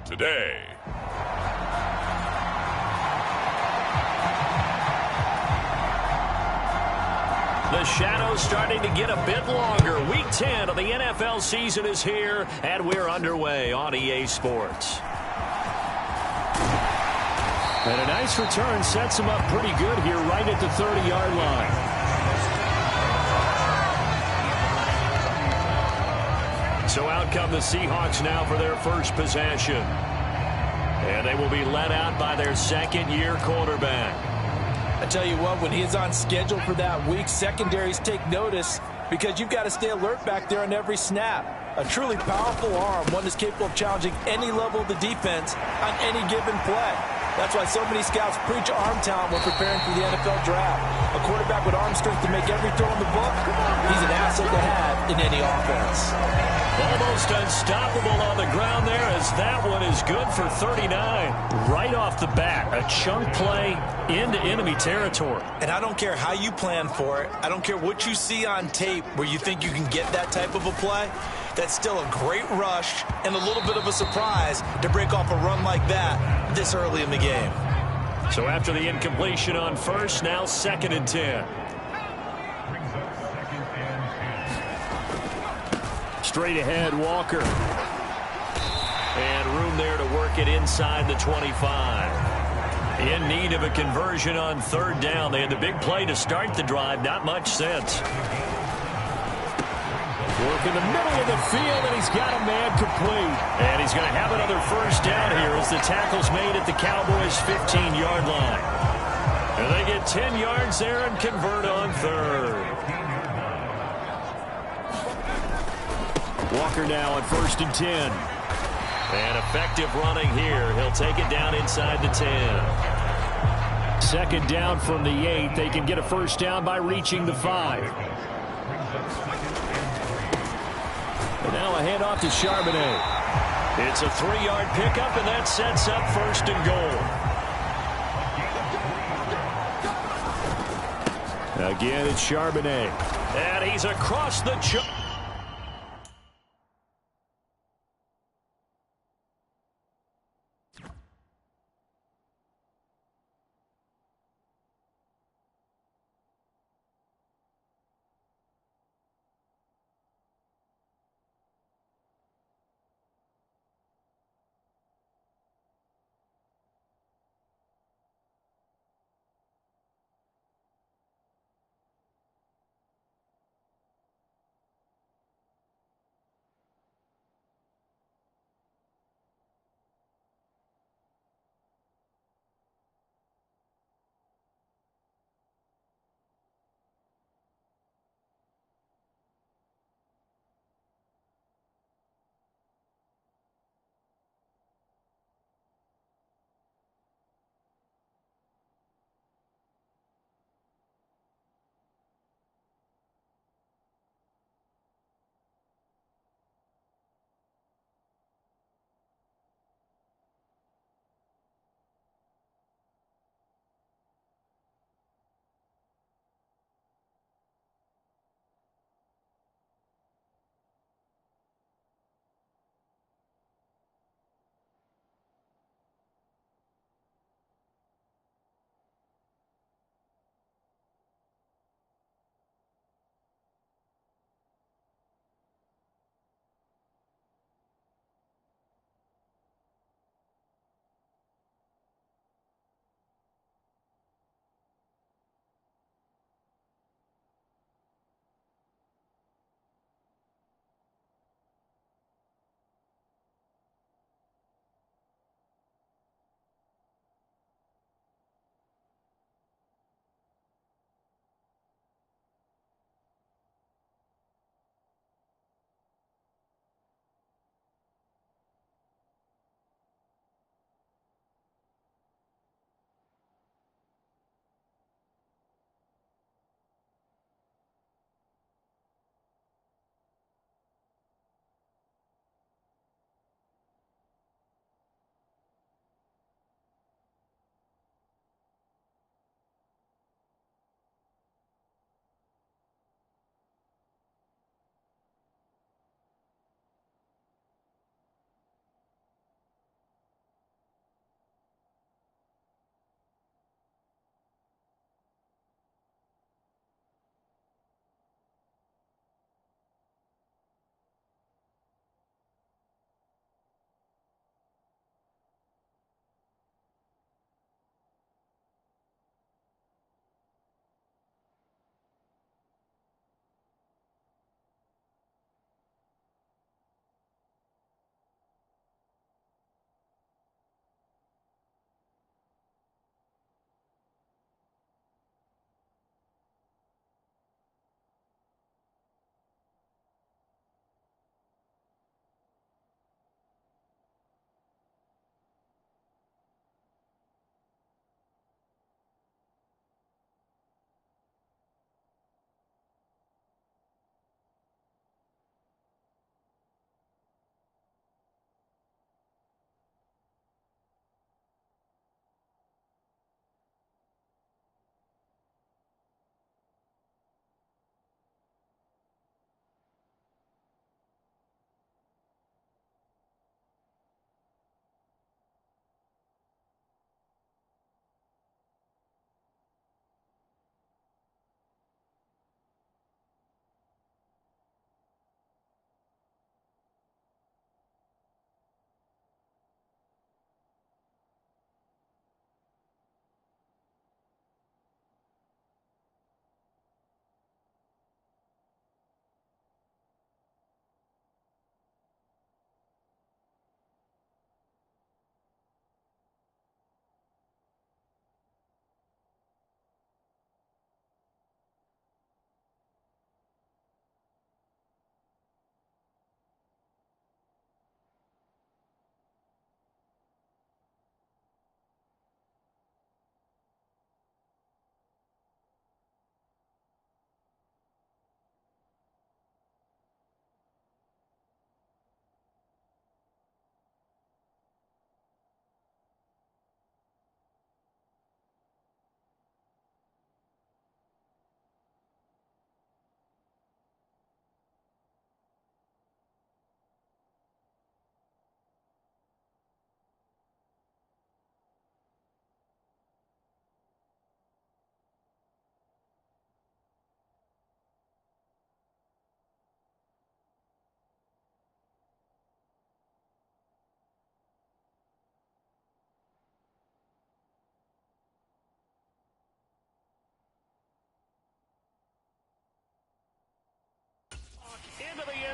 today. The shadow's starting to get a bit longer. Week 10 of the NFL season is here, and we're underway on EA Sports. And a nice return sets him up pretty good here right at the 30-yard line. So out come the Seahawks now for their first possession. And they will be led out by their second-year quarterback. I tell you what, when he is on schedule for that week, secondaries take notice because you've got to stay alert back there on every snap. A truly powerful arm, one that's capable of challenging any level of the defense on any given play. That's why so many scouts preach arm talent when preparing for the NFL draft. A quarterback with arm strength to make every throw in the book, he's an asset to have in any offense. Almost unstoppable on the ground there as that one is good for 39. Right off the bat, a chunk play into enemy territory. And I don't care how you plan for it. I don't care what you see on tape where you think you can get that type of a play. That's still a great rush and a little bit of a surprise to break off a run like that this early in the game. So after the incompletion on first, now 2nd and 10. Straight ahead, Walker. And room there to work it inside the 25. In need of a conversion on 3rd down. They had the big play to start the drive. Not much sense. Work in the middle of the field, and he's got a man complete. And he's going to have another first down here as the tackle's made at the Cowboys' 15-yard line. And they get 10 yards there and convert on 3rd. Walker now on 1st and 10. And effective running here. He'll take it down inside the 10. 2nd down from the 8. They can get a first down by reaching the 5. And now a handoff to Charbonnet. It's a 3-yard pickup, and that sets up 1st and goal. Again, it's Charbonnet. And he's across the...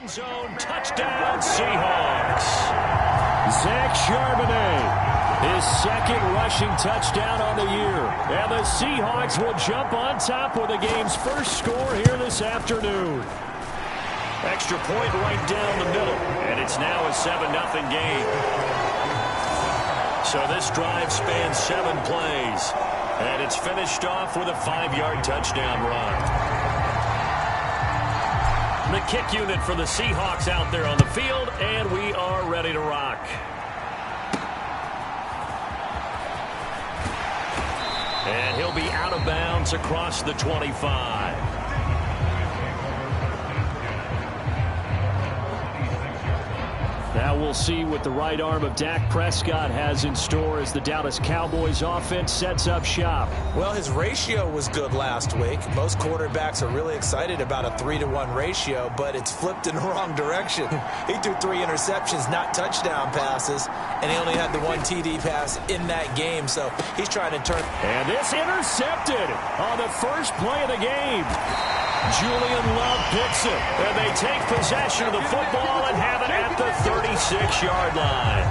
end zone. Touchdown, Seahawks. Zach Charbonnet, his second rushing touchdown on the year. And the Seahawks will jump on top with the game's first score here this afternoon. Extra point right down the middle. And it's now a 7-0 game. So this drive spans 7 plays. And it's finished off with a 5-yard touchdown run. The kick unit for the Seahawks out there on the field, and we are ready to rock. And he'll be out of bounds across the 25. Now we'll see what the right arm of Dak Prescott has in store as the Dallas Cowboys offense sets up shop. Well, his ratio was good last week. Most quarterbacks are really excited about a 3-to-1 ratio, but it's flipped in the wrong direction. He threw 3 interceptions, not touchdown passes, and he only had the 1 TD pass in that game, so he's trying to turn. And this intercepted on the first play of the game. Julian Love picks it, and they take possession of the football and have it at the 36-yard line.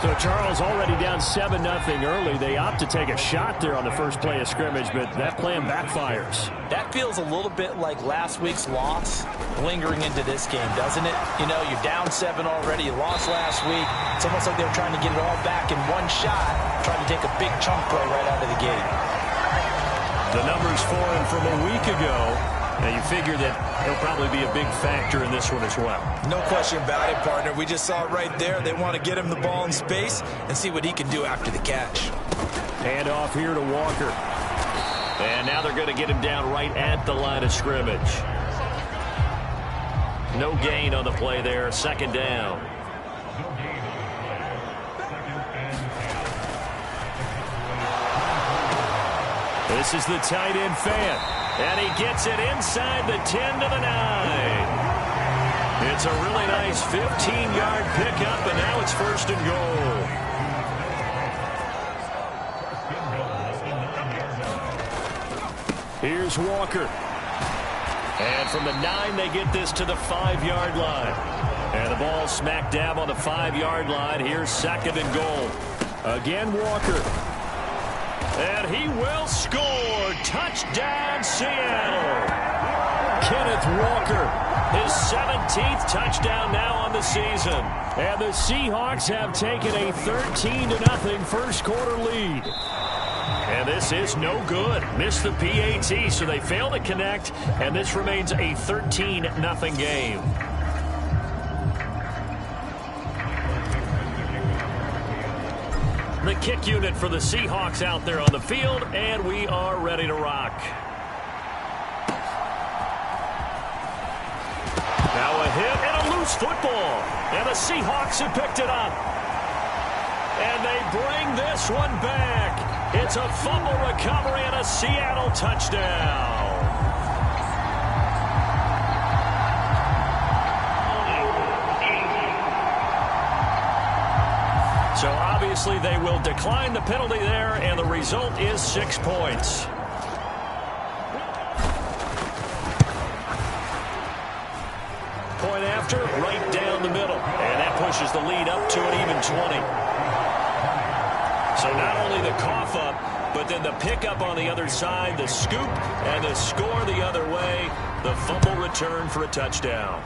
So Charles already down 7-0 early. They opt to take a shot there on the first play of scrimmage, but that plan backfires. That feels a little bit like last week's loss lingering into this game, doesn't it? You know, you're down 7 already. You lost last week. It's almost like they're trying to get it all back in one shot, trying to take a big chunk play right out of the gate. The numbers for him from a week ago. Now, you figure that he'll probably be a big factor in this one as well. No question about it, partner. We just saw it right there. They want to get him the ball in space and see what he can do after the catch. Hand off here to Walker. And now they're going to get him down right at the line of scrimmage. No gain on the play there. Second down. This is the tight end fan. And he gets it inside the 10 to the 9. It's a really nice 15-yard pickup, and now it's first and goal. Here's Walker. And from the 9, they get this to the 5-yard line. And the ball smack dab on the 5-yard line. Here's second and goal. Again, Walker. And he will score. Touchdown, Seattle. Kenneth Walker, his 17th touchdown now on the season. And the Seahawks have taken a 13-0 first quarter lead. And this is no good. Missed the PAT, so they fail to connect. And this remains a 13-0 game. The kick unit for the Seahawks out there on the field, and we are ready to rock. Now a hit and a loose football, and the Seahawks have picked it up. And they bring this one back. It's a fumble recovery and a Seattle touchdown. So obviously they will decline the penalty there, and the result is 6 points. Point after, right down the middle. And that pushes the lead up to an even 20. So not only the cough up, but then the pickup on the other side, the scoop, and the score the other way. The fumble return for a touchdown.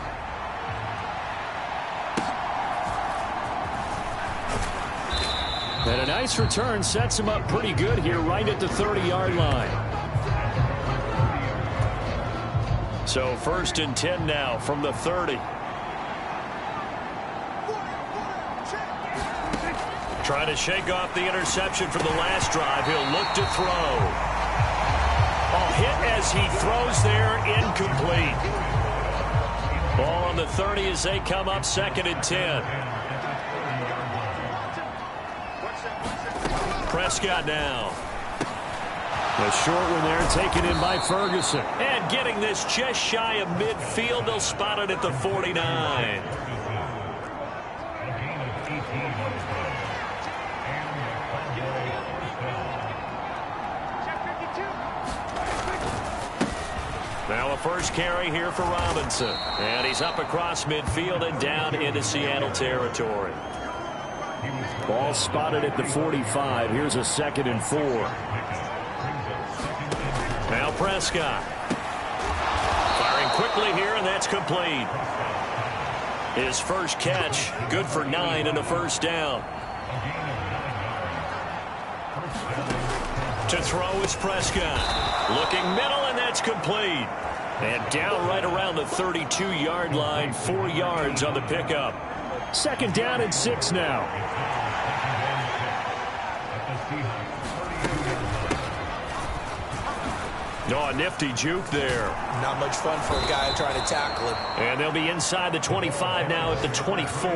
And a nice return sets him up pretty good here right at the 30-yard line. So first and 10 now from the 30. Trying to shake off the interception from the last drive. He'll look to throw. A hit as he throws there, incomplete. Ball on the 30 as they come up second and 10. Prescott now. The short one there taken in by Ferguson. And getting this just shy of midfield. They'll spot it at the 49. Now a first carry here for Robinson. And he's up across midfield and down into Seattle territory. Ball spotted at the 45. Here's a 2nd and 4. Now Prescott. Firing quickly here, and that's complete. His first catch, good for 9 and a first down. To throw is Prescott. Looking middle, and that's complete. And down right around the 32-yard line, 4 yards on the pickup. 2nd down and 6 now. Oh, a nifty juke there. Not much fun for a guy trying to tackle him. And they'll be inside the 25 now at the 24.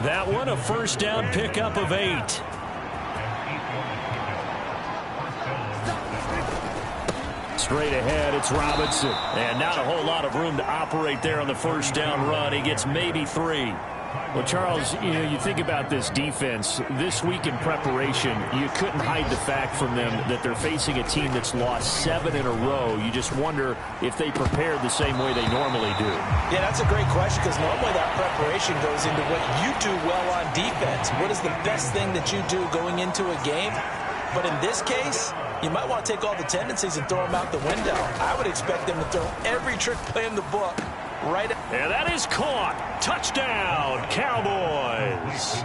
That one a first down pickup of 8. Straight ahead, it's Robinson. And not a whole lot of room to operate there on the first down run. He gets maybe 3. Well, Charles, you think about this defense. This week in preparation, you couldn't hide the fact from them that they're facing a team that's lost 7 in a row. You just wonder if they prepared the same way they normally do. Yeah, that's a great question, because normally that preparation goes into what you do well on defense. What is the best thing that you do going into a game? But in this case, you might want to take all the tendencies and throw them out the window. I would expect them to throw every trick play in the book right. And that is caught. Touchdown, Cowboys.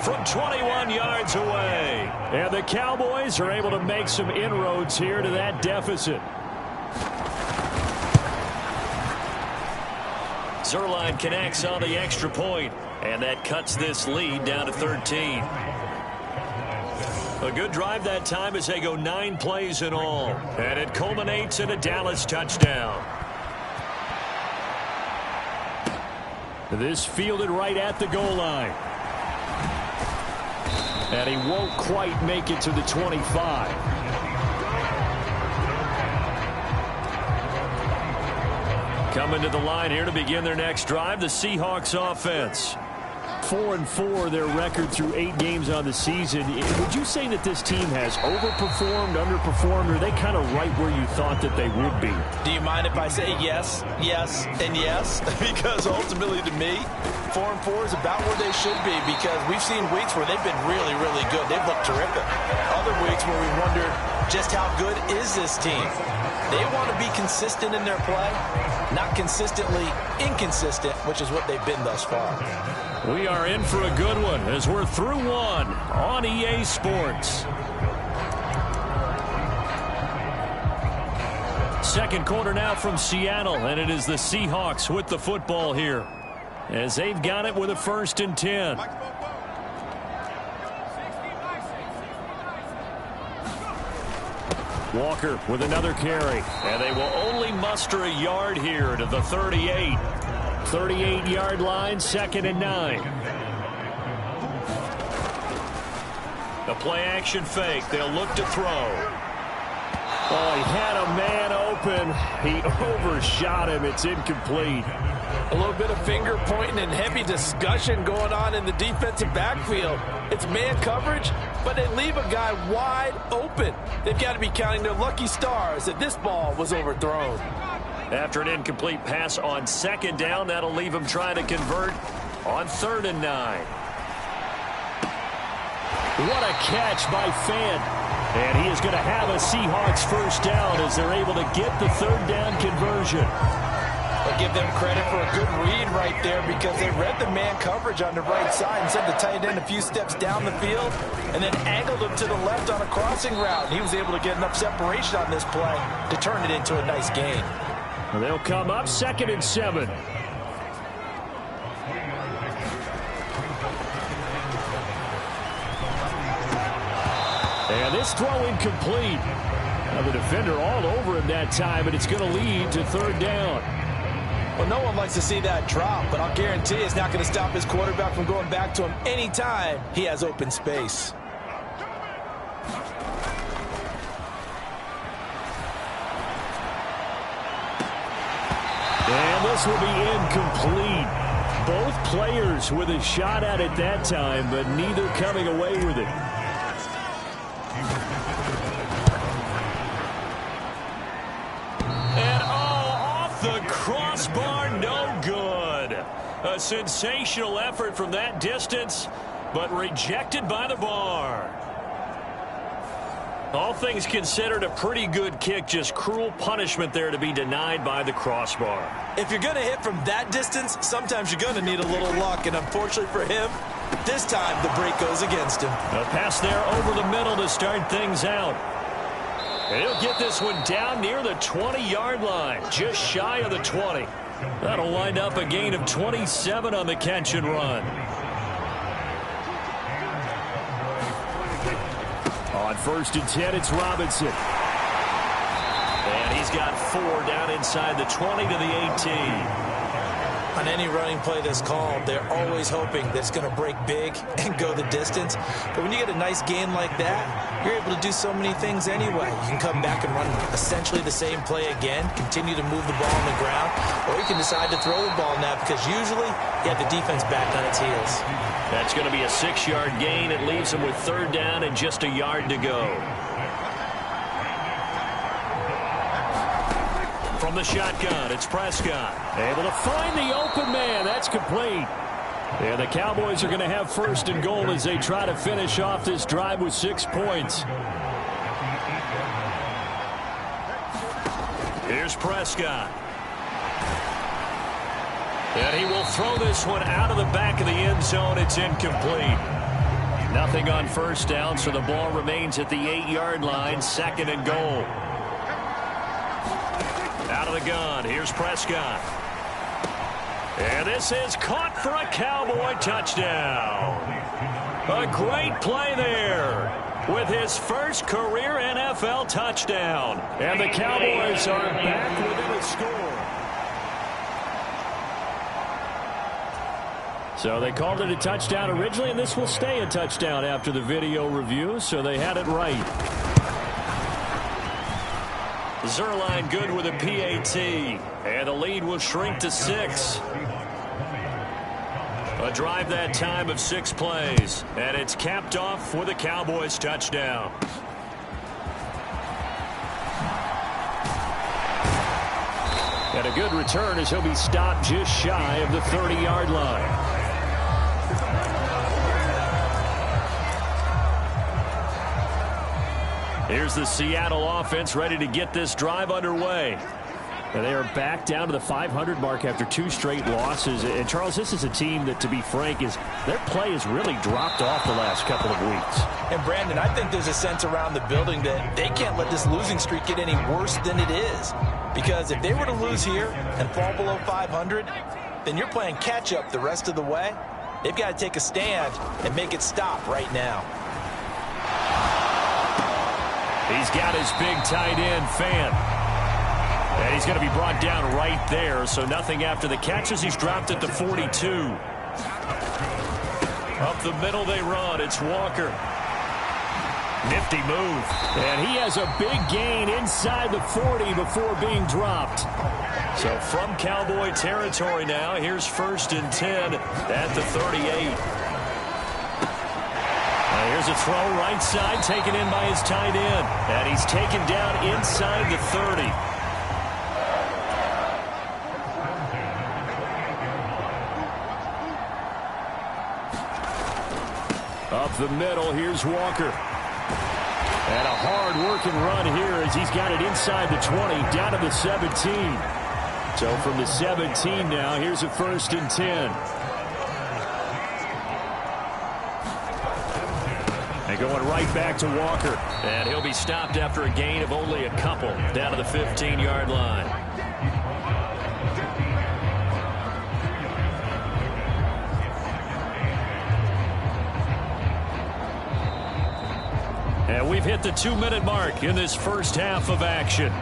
From 21 yards away. And the Cowboys are able to make some inroads here to that deficit. Zuerlein connects on the extra point, and that cuts this lead down to 13. A good drive that time as they go 9 plays in all. And it culminates in a Dallas touchdown. This fielded right at the goal line. And he won't quite make it to the 25. Coming to the line here to begin their next drive, the Seahawks offense. 4-4 their record through 8 games on the season. Would you say that this team has overperformed, underperformed, or are they kind of right where you thought that they would be? Do you mind if I say yes, yes, and yes? Because ultimately to me, 4-4 is about where they should be, because we've seen weeks where they've been really, really good. They've looked terrific. Other weeks where we wonder just how good is this team. They want to be consistent in their play, not consistently inconsistent, which is what they've been thus far. We are in for a good one as we're through 1 on EA Sports. Second quarter now from Seattle, and it is the Seahawks with the football here as they've got it with a 1st and 10. Walker with another carry. And they will only muster a yard here to the 38. 38-yard line, 2nd and 9. A play-action fake. They'll look to throw. Oh, he had a man open. He overshot him. It's incomplete. A little bit of finger pointing and heavy discussion going on in the defensive backfield. It's man coverage, but they leave a guy wide open. They've got to be counting their lucky stars that this ball was overthrown. After an incomplete pass on 2nd down, that'll leave him trying to convert on 3rd and 9. What a catch by Fant. And he is going to have a Seahawks first down as they're able to get the 3rd down conversion. I'll give them credit for a good read right there, because they read the man coverage on the right side and sent the tight end a few steps down the field and then angled him to the left on a crossing route. And he was able to get enough separation on this play to turn it into a nice gain. They'll come up 2nd and 7. And this throw incomplete. Now the defender all over him that time, but it's going to lead to 3rd down. Well, no one likes to see that drop, but I'll guarantee it's not going to stop his quarterback from going back to him anytime he has open space. And this will be incomplete. Both players with a shot at it that time, but neither coming away with it. crossbar, no good. A sensational effort from that distance, but rejected by the bar. All things considered, a pretty good kick. Just cruel punishment there to be denied by the crossbar. If you're going to hit from that distance, sometimes you're going to need a little luck. And unfortunately for him, this time the break goes against him. A pass there over the middle to start things out. And he'll get this one down near the 20-yard line, just shy of the 20. That'll wind up a gain of 27 on the catch and run. On 1st and 10, it's Robinson. And he's got 4 down inside the 20 to the 18. On any running play that's called, they're always hoping that it's going to break big and go the distance. But when you get a nice gain like that, you're able to do so many things anyway. You can come back and run essentially the same play again, continue to move the ball on the ground, or you can decide to throw the ball now because usually you have the defense back on its heels. That's going to be a 6-yard gain. It leaves him with 3rd down and just a yard to go. From the shotgun, it's Prescott. Able to find the open man. That's complete. And the Cowboys are going to have 1st and goal as they try to finish off this drive with 6 points. Here's Prescott. And he will throw this one out of the back of the end zone. It's incomplete. Nothing on 1st down, so the ball remains at the 8-yard line, 2nd and goal. Out of the gun, here's Prescott. And this is caught for a Cowboy touchdown. A great play there with his first career NFL touchdown. And the Cowboys are back within a score. So they called it a touchdown originally, and this will stay a touchdown after the video review, so they had it right. Zuerlein good with a PAT, and the lead will shrink to 6. A drive that time of 6 plays, and it's capped off with a Cowboys touchdown. And a good return as he'll be stopped just shy of the 30-yard line. Here's the Seattle offense ready to get this drive underway. And they are back down to the 500 mark after 2 straight losses. And, Charles, this is a team that, to be frank, their play has really dropped off the last couple of weeks. And, Brandon, I think there's a sense around the building that they can't let this losing streak get any worse than it is. Because if they were to lose here and fall below 500, then you're playing catch-up the rest of the way. They've got to take a stand and make it stop right now. He's got his big tight end, Fant. And he's going to be brought down right there, so nothing after the catches. He's dropped at the 42. Up the middle they run. It's Walker. Nifty move. And he has a big gain inside the 40 before being dropped. So from Cowboy territory now, here's 1st and 10 at the 38. Here's a throw right side taken in by his tight end. And he's taken down inside the 30. Up the middle, here's Walker. And a hard-working run here as he's got it inside the 20, down to the 17. So from the 17 now, here's a 1st and 10. And going right back to Walker. And he'll be stopped after a gain of only a couple, down to the 15-yard line. And we've hit the 2-minute mark in this first half of action.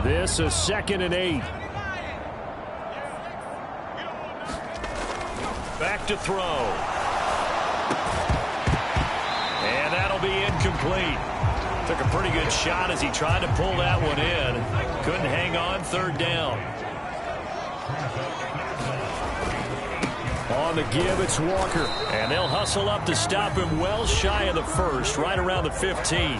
This is 2nd and 8. Back to throw. And that'll be incomplete. Took a pretty good shot as he tried to pull that one in. Couldn't hang on, 3rd down. on the give. It's Walker. And they'll hustle up to stop him well shy of the first, right around the 15.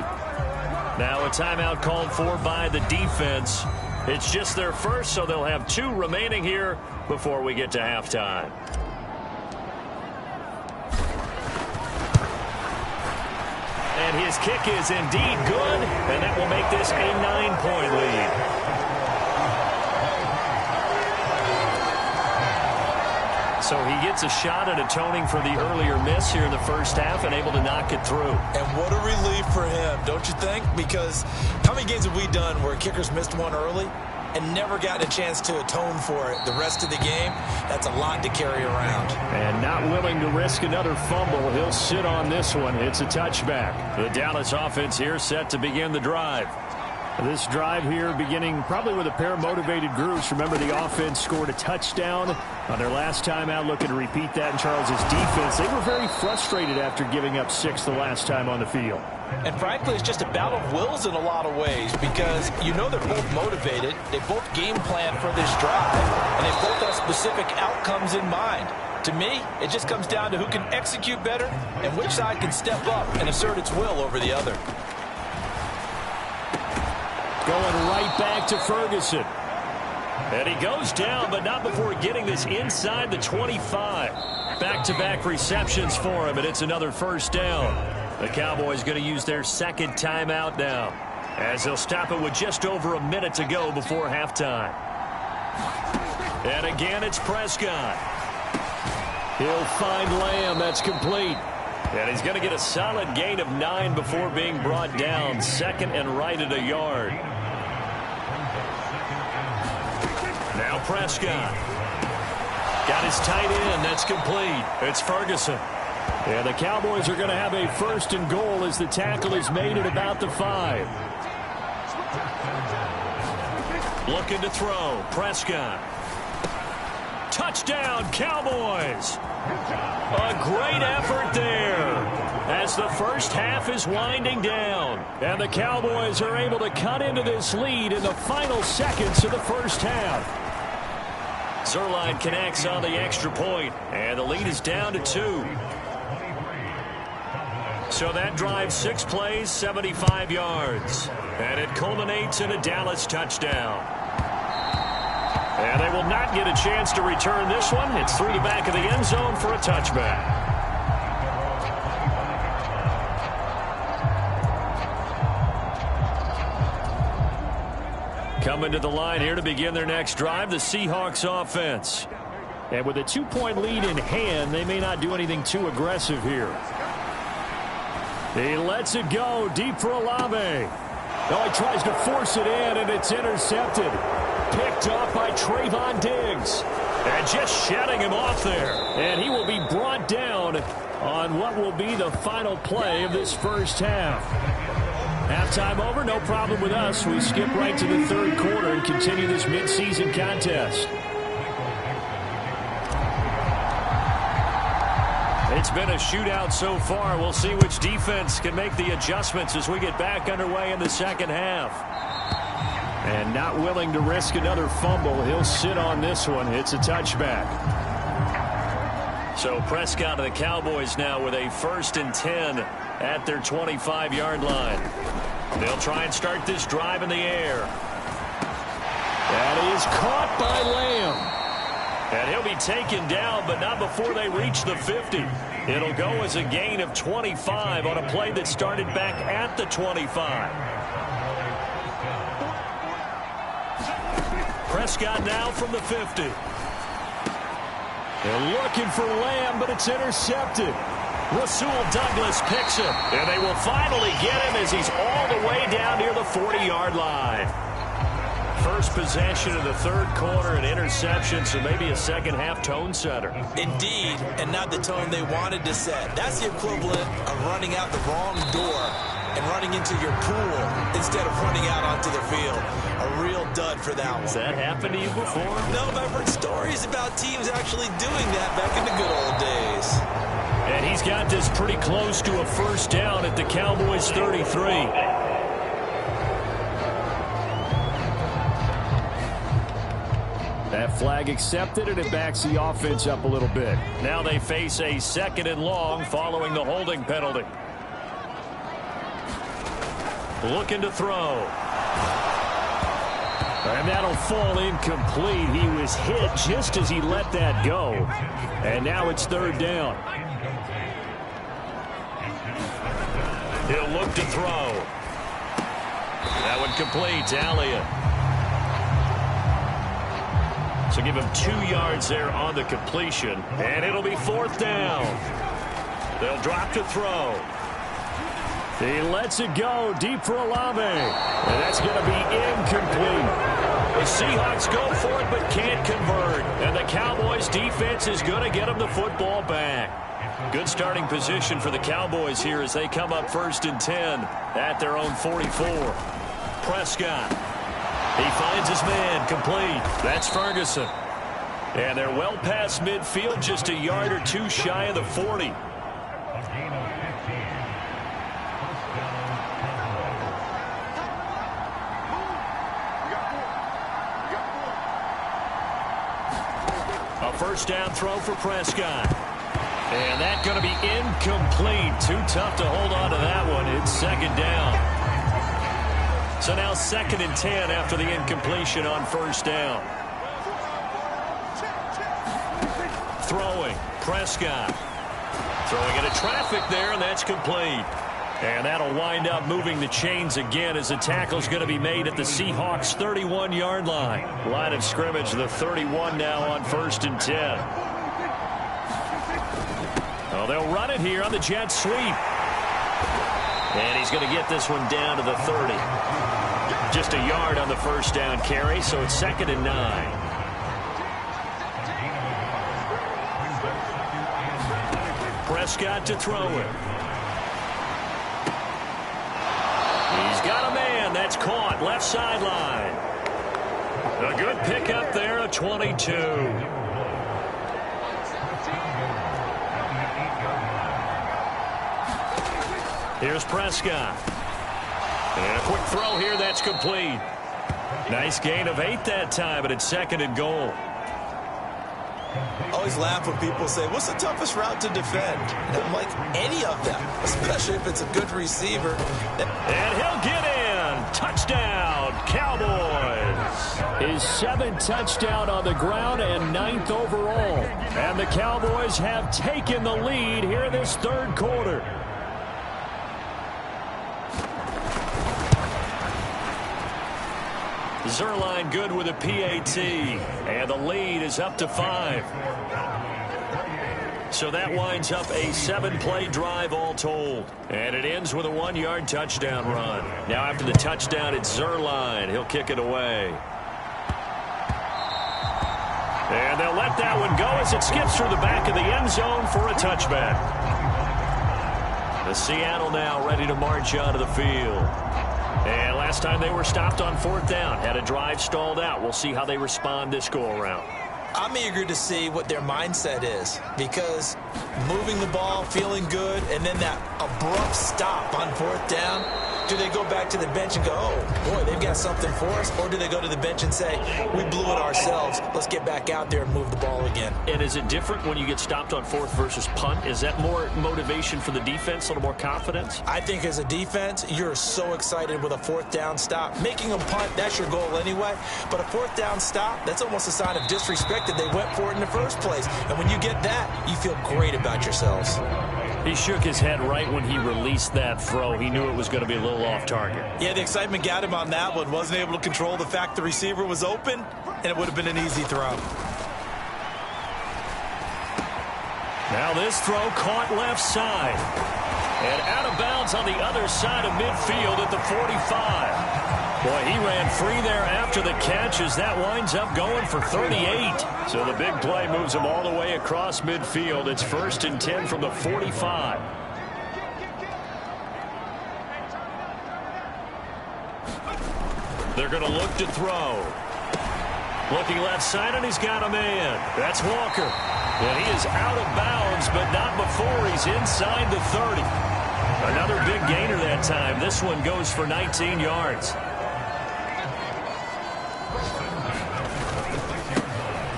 Now a timeout called for by the defense. It's just their first, so they'll have 2 remaining here before we get to halftime. And his kick is indeed good, and that will make this a 9-point lead. So he gets a shot at atoning for the earlier miss here in the first half and able to knock it through. And what a relief for him, don't you think? Because how many games have we done where kickers missed one early and never gotten a chance to atone for it the rest of the game? That's a lot to carry around. And not willing to risk another fumble. He'll sit on this one. It's a touchback. The Dallas offense here set to begin the drive. This drive here beginning probably with a pair of motivated groups. Remember, the offense scored a touchdown on their last time out, looking to repeat that in Charles's defense. They were very frustrated after giving up 6 the last time on the field. And frankly, it's just a battle of wills in a lot of ways because you know they're both motivated. They both game plan for this drive, and they both have specific outcomes in mind. To me, it just comes down to who can execute better and which side can step up and assert its will over the other. Going right back to Ferguson. And he goes down, but not before getting this inside the 25. Back-to-back receptions for him, and it's another first down. The Cowboys going to use their second timeout now, as they'll stop it with just over a minute to go before halftime. And again, it's Prescott. He'll find Lamb. That's complete. And he's going to get a solid gain of 9 before being brought down. Second and right at a yard. Now Prescott. Got his tight end. That's complete. It's Ferguson. And the Cowboys are going to have a first and goal as the tackle is made at about the 5. Looking to throw. Prescott. Touchdown, Cowboys. A great effort there as the first half is winding down. And the Cowboys are able to cut into this lead in the final seconds of the first half. Zuerlein connects on the extra point, and the lead is down to 2. So that drives 6 plays, 75 yards. And it culminates in a Dallas touchdown. And they will not get a chance to return this one. It's through the back of the end zone for a touchback. Coming to the line here to begin their next drive, the Seahawks offense. And with a 2-point lead in hand, they may not do anything too aggressive here. He lets it go deep for Olave. Oh, he tries to force it in, and it's intercepted. Picked off by Trayvon Diggs. And just shutting him off there. And he will be brought down on what will be the final play of this first half. Halftime over, no problem with us. We skip right to the third quarter and continue this midseason contest. It's been a shootout so far. We'll see which defense can make the adjustments as we get back underway in the second half. And not willing to risk another fumble. He'll sit on this one. It's a touchback. So Prescott and the Cowboys now with a 1st and 10 at their 25-yard line. They'll try and start this drive in the air. That is caught by Lamb. And he'll be taken down, but not before they reach the 50. It'll go as a gain of 25 on a play that started back at the 25. Prescott now from the 50. They're looking for Lamb, but it's intercepted. Rasul Douglas picks him, and they will finally get him as he's all the way down near the 40-yard line. First possession of the third quarter, an interception, so maybe a second-half tone setter. Indeed, and not the tone they wanted to set. That's the equivalent of running out the wrong door and running into your pool instead of running out onto the field. A real dud for that one. Has that happened to you before? No, but I've heard stories about teams actually doing that back in the good old days. And he's got this pretty close to a first down at the Cowboys' 33. That That flag accepted, and it backs the offense up a little bit. Now they face a 2nd and long following the holding penalty. Looking to throw. And that'll fall incomplete. He was hit just as he let that go. And now it's 3rd down. He'll look to throw. That one complete to Elliott. So give him 2 yards there on the completion. And it'll be 4th down. They'll drop to throw. He lets it go deep for Olave. And that's going to be incomplete. The Seahawks go for it but can't convert. And the Cowboys defense is going to get them the football back. Good starting position for the Cowboys here as they come up 1st and 10 at their own 44. Prescott. He finds his man, complete. That's Ferguson. And they're well past midfield, just a yard or 2 shy of the 40. A 1st down throw for Prescott. And that's going to be incomplete. Too tough to hold on to that one. It's 2nd down. So now 2nd and 10 after the incompletion on 1st down. Throwing. Prescott. Throwing into traffic there, and that's complete. And that'll wind up moving the chains again as the tackle's going to be made at the Seahawks' 31-yard line. Line of scrimmage, the 31 now on 1st and 10. Oh, they'll run it here on the jet sweep. And he's going to get this one down to the 30. Just a yard on the 1st down carry, so it's 2nd and 9. Prescott to throw it. He's got a man. That's caught. Left sideline. A good pickup there, a 22. Here's Prescott. And a quick throw here. That's complete. Nice gain of 8 that time, but it's 2nd and goal. I always laugh when people say, what's the toughest route to defend? And I'm like, any of them, especially if it's a good receiver. And he'll get in. Touchdown, Cowboys. His 7th touchdown on the ground and 9th overall. And the Cowboys have taken the lead here in this 3rd quarter. Zuerlein good with a PAT. And the lead is up to 5. So that winds up a 7-play drive all told. And it ends with a 1-yard touchdown run. Now after the touchdown, it's Zuerlein. He'll kick it away. And they'll let that one go as it skips through the back of the end zone for a touchback. The Seattle now ready to march onto the field. And last time they were stopped on 4th down. Had a drive stalled out. We'll see how they respond this go-around. I'm eager to see what their mindset is, because moving the ball, feeling good, and then that abrupt stop on 4th down, do they go back to the bench and go, oh, boy, they've got something for us? Or do they go to the bench and say, we blew it ourselves, let's get back out there and move the ball again? And is it different when you get stopped on 4th versus punt? Is that more motivation for the defense, a little more confidence? I think as a defense, you're so excited with a 4th down stop. Making them punt, that's your goal anyway. But a 4th down stop, that's almost a sign of disrespect that they went for it in the first place. And when you get that, you feel great about yourselves. He shook his head right when he released that throw. He knew it was going to be a little off target. Yeah, the excitement got him on that one. Wasn't able to control the fact the receiver was open, and it would have been an easy throw. Now this throw caught left side. And out of bounds on the other side of midfield at the 45. Boy, he ran free there after the catch as that winds up going for 38. So the big play moves him all the way across midfield. It's 1st and 10 from the 45. They're going to look to throw. Looking left side, and he's got a man. That's Walker. And he is out of bounds, but not before he's inside the 30. Another big gainer that time. This one goes for 19 yards.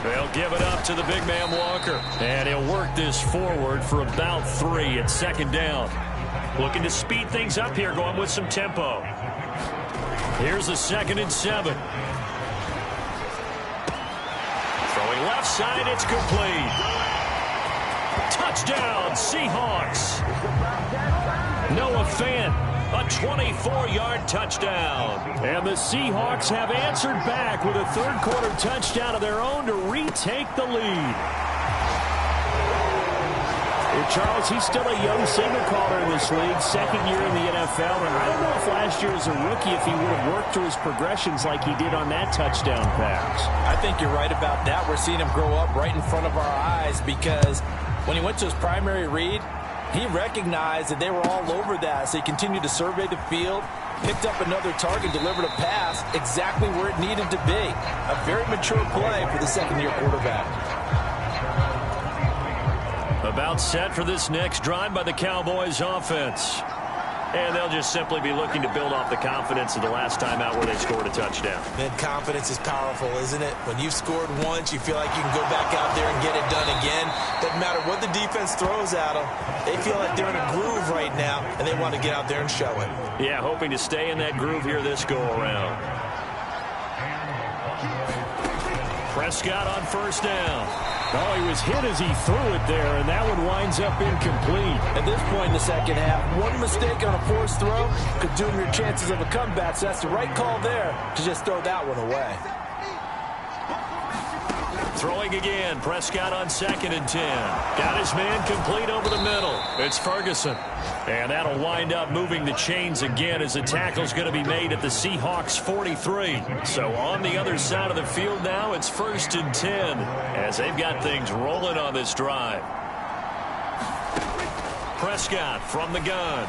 They'll give it up to the big man Walker. And he'll work this forward for about 3 at second down. Looking to speed things up here, going with some tempo. Here's the 2nd and 7. Throwing left side, it's complete. Touchdown, Seahawks. Noah Fant, a 24-yard touchdown. And the Seahawks have answered back with a third-quarter touchdown of their own to retake the lead. Charles, he's still a young signal caller in this league, second year in the NFL, and I don't know if last year as a rookie if he would have worked through his progressions like he did on that touchdown pass. I think you're right about that. We're seeing him grow up right in front of our eyes because when he went to his primary read, he recognized that they were all over that, so he continued to survey the field, picked up another target, delivered a pass exactly where it needed to be. A very mature play for the second-year quarterback. About set for this next drive by the Cowboys offense. And they'll just simply be looking to build off the confidence of the last time out where they scored a touchdown. Man, confidence is powerful, isn't it? When you've scored once, you feel like you can go back out there and get it done again. Doesn't matter what the defense throws at them. They feel like they're in a groove right now, and they want to get out there and show it. Yeah, hoping to stay in that groove here this go-around. Prescott on first down. Oh, he was hit as he threw it there, and that one winds up incomplete. At this point in the second half, one mistake on a forced throw could doom your chances of a comeback, so that's the right call there to just throw that one away. Throwing again, Prescott on 2nd and 10. Got his man complete over the middle. It's Ferguson. And that'll wind up moving the chains again as the tackle's going to be made at the Seahawks 43. So on the other side of the field now, it's 1st and 10 as they've got things rolling on this drive. Prescott from the gun.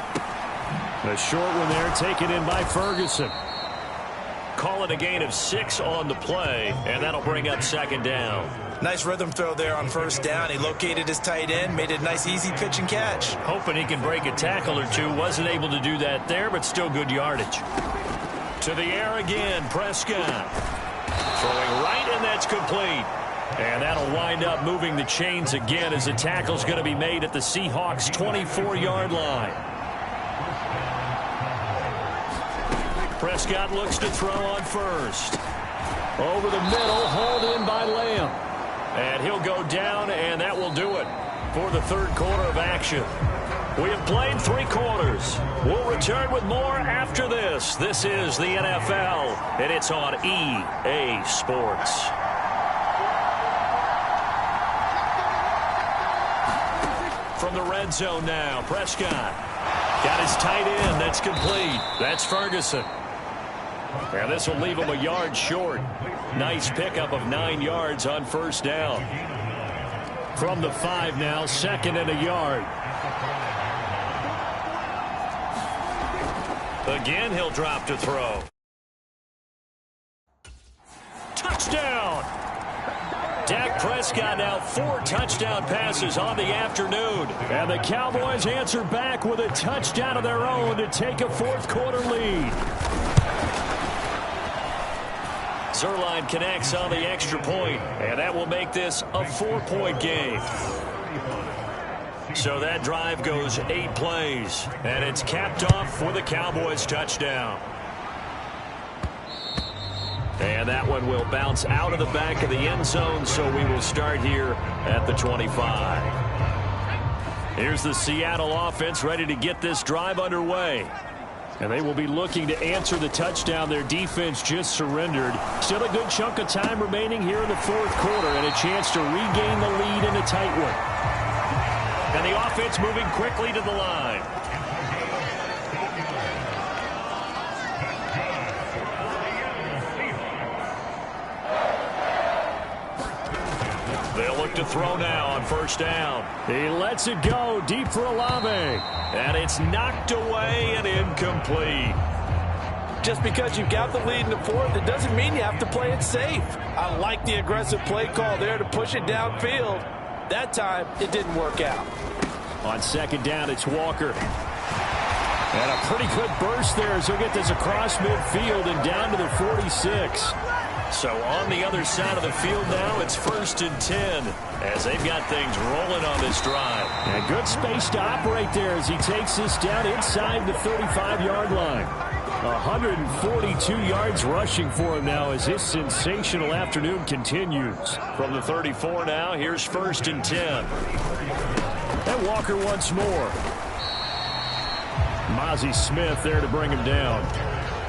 A short one there taken in by Ferguson. Call it a gain of 6 on the play, and that'll bring up 2nd down. Nice rhythm throw there on first down. He located his tight end, made it a nice easy pitch and catch. Hoping he can break a tackle or two. Wasn't able to do that there, but still good yardage. To the air again, Prescott. Throwing right, and that's complete. And that'll wind up moving the chains again as the tackle's going to be made at the Seahawks 24-yard line. Prescott looks to throw on first. Over the middle, hauled in by Lamb. And he'll go down, and that will do it for the third quarter of action. We have played 3 quarters. We'll return with more after this. This is the NFL, and it's on EA Sports. From the red zone now, Prescott. Got his tight end. That's complete. That's Ferguson. And this will leave him a yard short. Nice pickup of 9 yards on first down. From the 5 now, 2nd and a yard. Again, he'll drop to throw. Touchdown! Dak Prescott now 4 touchdown passes on the afternoon. And the Cowboys answer back with a touchdown of their own to take a fourth-quarter lead. Zuerlein connects on the extra point, and that will make this a 4-point game. So that drive goes 8 plays, and it's capped off for the Cowboys touchdown. And that one will bounce out of the back of the end zone, so we will start here at the 25. Here's the Seattle offense ready to get this drive underway. And they will be looking to answer the touchdown their defense just surrendered. Still a good chunk of time remaining here in the fourth quarter and a chance to regain the lead in a tight one. And the offense moving quickly to the line. They'll look to throw now on first down. He lets it go deep for Olave. And it's knocked away and incomplete. Just because you've got the lead in the fourth, it doesn't mean you have to play it safe. I like the aggressive play call there to push it downfield. That time, it didn't work out. On 2nd down, it's Walker. And a pretty good burst there as he'll get this across midfield and down to the 46. So on the other side of the field now, it's 1st and 10 as they've got things rolling on this drive. And good space to operate there as he takes this down inside the 35-yard line. 142 yards rushing for him now as his sensational afternoon continues. From the 34 now, here's 1st and 10. And Walker once more. Mazi Smith there to bring him down.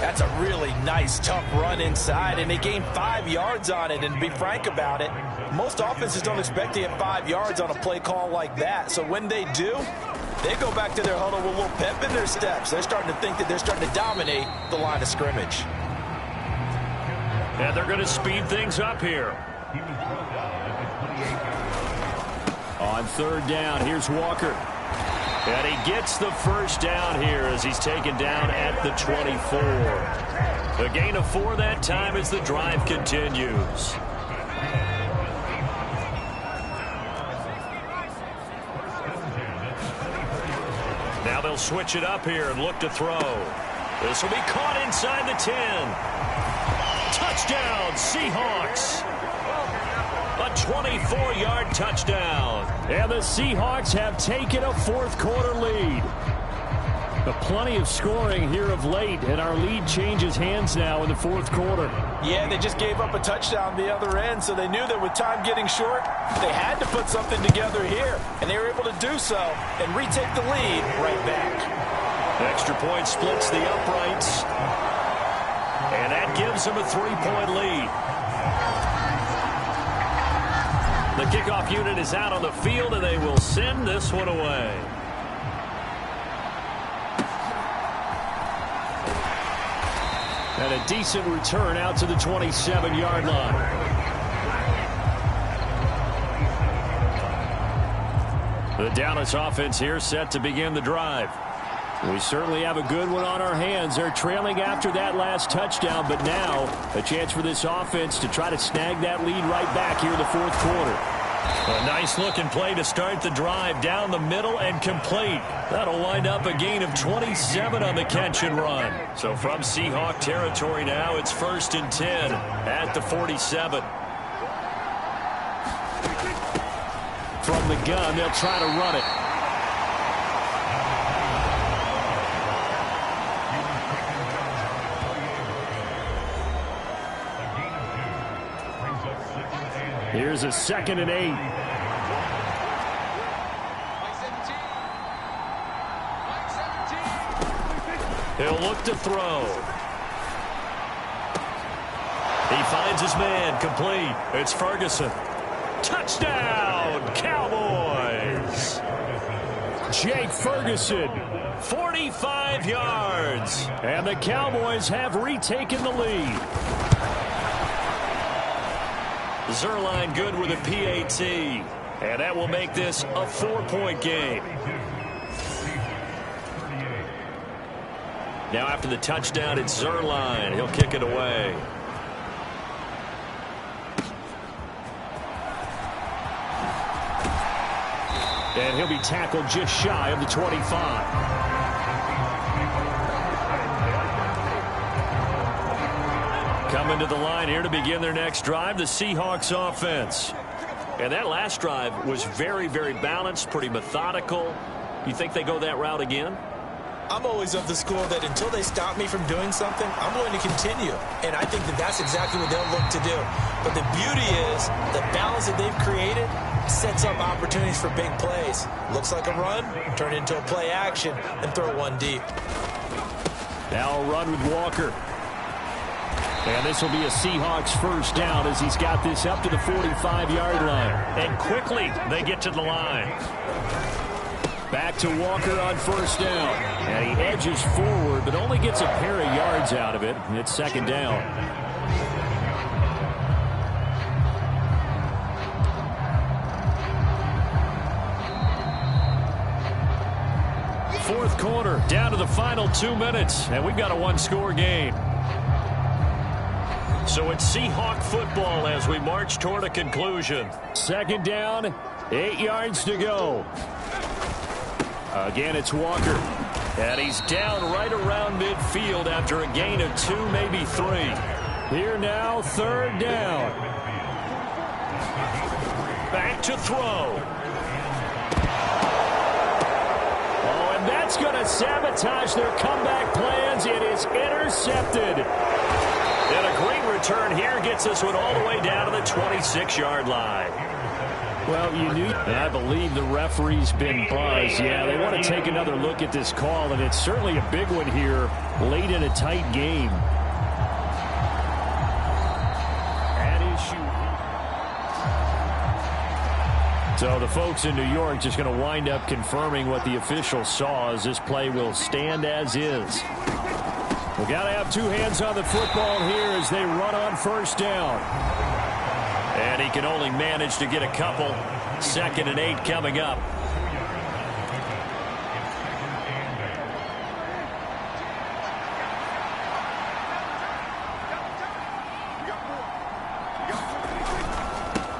That's a really nice, tough run inside, and they gained 5 yards on it. And to be frank about it, most offenses don't expect to get 5 yards on a play call like that. So when they do, they go back to their huddle with a little pep in their steps. They're starting to think that they're starting to dominate the line of scrimmage. And they're going to speed things up here. On 3rd down, here's Walker. And he gets the 1st down here as he's taken down at the 24. A gain of 4 that time as the drive continues. Now they'll switch it up here and look to throw. This will be caught inside the 10. Touchdown, Seahawks. A 24-yard touchdown. And the Seahawks have taken a 4th quarter lead. But plenty of scoring here of late, and our lead changes hands now in the 4th quarter. Yeah, they just gave up a touchdown the other end, so they knew that with time getting short, they had to put something together here. And they were able to do so and retake the lead right back. Extra point splits the uprights. And that gives them a 3-point lead. The kickoff unit is out on the field, and they will send this one away. And a decent return out to the 27-yard line. The Dallas offense here set to begin the drive. We certainly have a good one on our hands. They're trailing after that last touchdown, but now a chance for this offense to try to snag that lead right back here in the 4th quarter. A nice-looking play to start the drive down the middle and complete. That'll wind up a gain of 27 on the catch and run. So from Seahawk territory now, it's 1st and 10 at the 47. From the gun, they'll try to run it. Here's a 2nd and 8. He'll look to throw. He finds his man, complete. It's Ferguson. Touchdown, Cowboys! Jake Ferguson. 45 yards. And the Cowboys have retaken the lead. Zuerlein good with a PAT. And that will make this a 4-point game. Now after the touchdown, it's Zuerlein. He'll kick it away. And he'll be tackled just shy of the 25. Coming to the line here to begin their next drive, the Seahawks offense. And that last drive was very, very balanced, pretty methodical. You think they go that route again? I'm always of the school that until they stop me from doing something, I'm going to continue. And I think that that's exactly what they'll look to do. But the beauty is the balance that they've created sets up opportunities for big plays. Looks like a run, turn it into a play action, and throw one deep. Now a run with Walker. And this will be a Seahawks 1st down as he's got this up to the 45-yard line. And quickly they get to the line. Back to Walker on 1st down. And he edges forward, but only gets a pair of yards out of it. It's 2nd down. Fourth quarter, down to the final 2 minutes, and we've got a 1-score game. So it's Seahawk football as we march toward a conclusion. 2nd down, 8 yards to go. Again, it's Walker. And he's down right around midfield after a gain of 2, maybe 3. Here now, third down. Back to throw. Oh, and that's going to sabotage their comeback plans. It is intercepted. And a great return here gets this one all the way down to the 26-yard line. Well, you knew, and I believe the referee's been buzzed. Yeah, they want to take another look at this call, and it's certainly a big one here late in a tight game. At issue. So the folks in New York just going to wind up confirming what the official saw, as this play will stand as is. We've got to have two hands on the football here as they run on first down. And he can only manage to get a couple. 2nd and 8 coming up.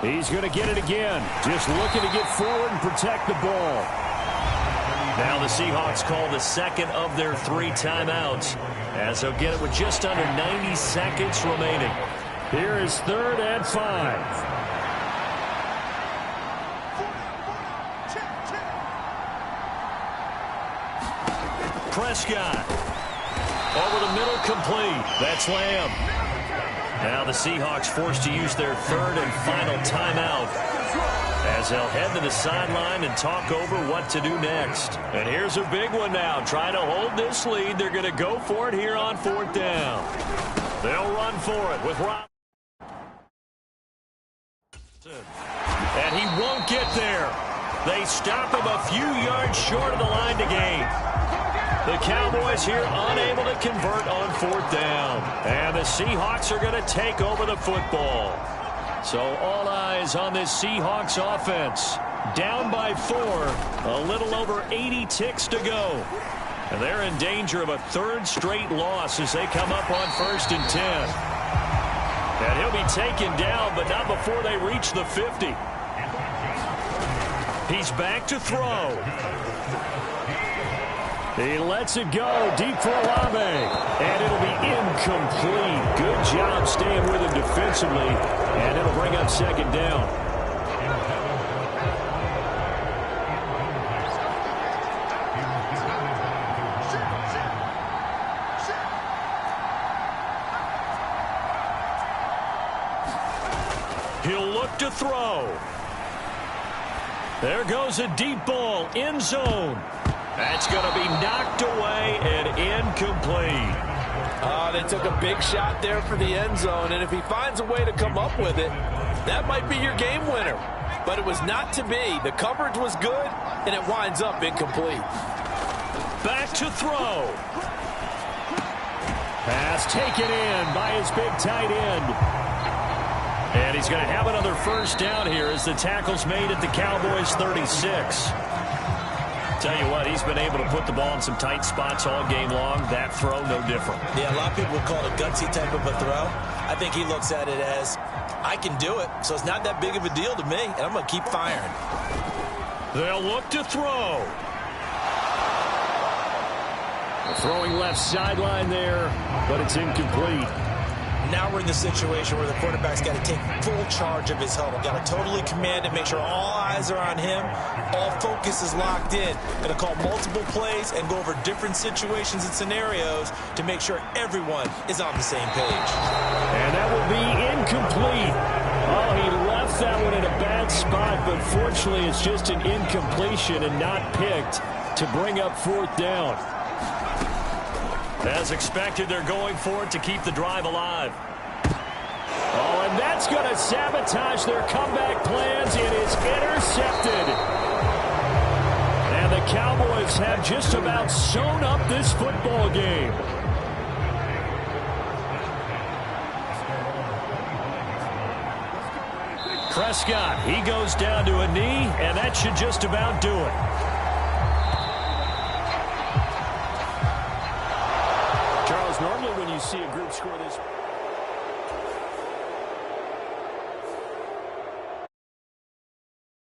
He's going to get it again. Just looking to get forward and protect the ball. Now the Seahawks call the second of their 3 timeouts, as they'll get it with just under 90 seconds remaining. Here is 3rd and 5. Prescott. Over the middle, complete. That's Lamb. Now the Seahawks forced to use their 3rd and final timeout, as they'll head to the sideline and talk over what to do next. And here's a big one now. Trying to hold this lead. They're going to go for it here on 4th down. They'll run for it with Rob. And he won't get there. They stop him a few yards short of the line to gain. The Cowboys here unable to convert on 4th down. And the Seahawks are going to take over the football. So all eyes on this Seahawks offense. Down by 4. A little over 80 ticks to go. And they're in danger of a 3rd straight loss as they come up on 1st and 10. And he'll be taken down, but not before they reach the 50. He's back to throw. He lets it go deep for Olave. And it'll be incomplete. Good job staying with him defensively. And it'll bring up 2nd down. He'll look to throw. There goes a deep ball, end zone. That's going to be knocked away and incomplete. They took a big shot there for the end zone, and if he finds a way to come up with it, that might be your game winner. But it was not to be. The coverage was good, and it winds up incomplete. Back to throw. Pass taken in by his big tight end. And he's going to have another 1st down here as the tackle's made at the Cowboys' 36. Tell you what, he's been able to put the ball in some tight spots all game long. That throw, no different. Yeah, a lot of people would call it a gutsy type of a throw. I think he looks at it as, I can do it, so it's not that big of a deal to me, and I'm going to keep firing. They'll look to throw. Throwing left sideline there, but it's incomplete. Now we're in the situation where the quarterback's got to take full charge of his huddle. Got to totally command it, make sure all eyes are on him. All focus is locked in. Going to call multiple plays and go over different situations and scenarios to make sure everyone is on the same page. And that will be incomplete. Oh, he left that one in a bad spot, but fortunately it's just an incompletion and not picked to bring up 4th down. As expected, they're going for it to keep the drive alive. Oh, and that's going to sabotage their comeback plans. It is intercepted. And the Cowboys have just about sewn up this football game. Prescott, he goes down to a knee, and that should just about do it. Charles, normally when you see a group score this